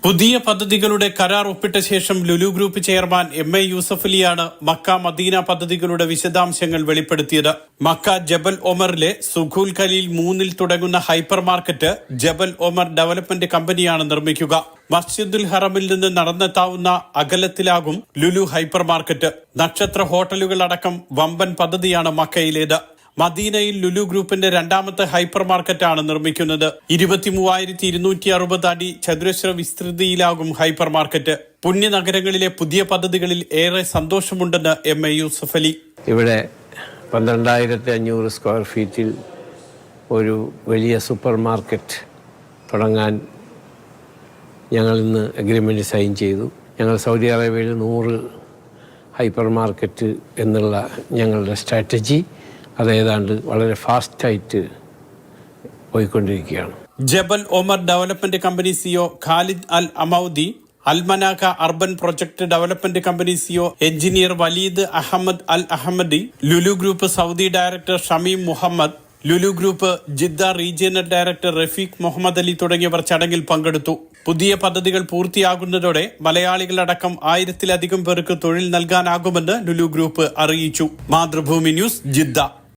പുതിയ പദ്ധതികളുടെ കരാർ ഒപ്പിട്ട ശേഷം ലുലു ഗ്രൂപ്പ് ചെയർമാൻ എം.എ. യൂസഫലിയാണ് മക്ക മദീന പദ്ധതികളുടെ വിശദാംശങ്ങൾ വെളിപ്പെടുത്തിയത്. മക്ക ജബൽ ഒമറിലെ സുഖൂൽ ഖലീൽ 3 തുടങ്ങുന്ന ഹൈപ്പർ മാർക്കറ്റ് ജബൽ ഒമർ ഡെവലപ്മെന്റ് കമ്പനിയാണ് നിർമ്മിക്കുക. മസ്ജിദുൽ ഹറമിൽ നിന്ന് നടന്നെത്താവുന്ന അകലത്തിലാകും ലുലു ഹൈപ്പർ മാർക്കറ്റ്. നക്ഷത്ര ഹോട്ടലുകൾ അടക്കം വമ്പൻ പദ്ധതിയാണ് മക്കയിലേത്. മദീനയിൽ ലുലു ഗ്രൂപ്പിന്റെ രണ്ടാമത്തെ ഹൈപ്പർ മാർക്കറ്റാണ് നിർമ്മിക്കുന്നത്. 23,260 അടി ചതുരശ്ര വിസ്തൃതിയിലാകും ഹൈപ്പർ മാർക്കറ്റ്. പുണ്യനഗരങ്ങളിലെ പുതിയ പദ്ധതികളിൽ ഏറെ സന്തോഷമുണ്ടെന്ന് എം.എ. യൂസഫലി. ഇവിടെ 12,500 സ്ക്വയർ ഫീറ്റിൽ ഒരു വലിയ സൂപ്പർ മാർക്കറ്റ് തുടങ്ങാൻ ഞങ്ങൾ ഇന്ന് അഗ്രിമെൻ്റ് സൈൻ ചെയ്തു. ഞങ്ങൾ സൗദി അറേബ്യയിൽ 100 ഹൈപ്പർ മാർക്കറ്റ് എന്നുള്ള ഞങ്ങളുടെ സ്ട്രാറ്റജി അതേതാണ്ട് വളരെ ഫാസ്റ്റായിട്ട് പോയിക്കൊണ്ടിരിക്കുകയാണ്. Jabal Omar development company CEO Khalid Al Amoudi, Almanakha urban project development company CEO engineer Waleed Ahmed Al Ahmadi, Lulu group Saudi director Shameem Muhammad, Lulu group Jeddah regional director Rafeeq Muhammad Ali തുടങ്ങിയവർ ചടങ്ങിൽ പങ്കെടുത്തു. പുതിയ പദ്ധതികൾ പൂർത്തിയാകുന്നതോടെ മലയാളികളടക്കം 1000-ലധികം പേർക്ക് തൊഴിൽ നൽകാനാകുമെന്ന് ലുലു ഗ്രൂപ്പ് അറിയിച്ചു. Mathrubhumi news, Jeddah.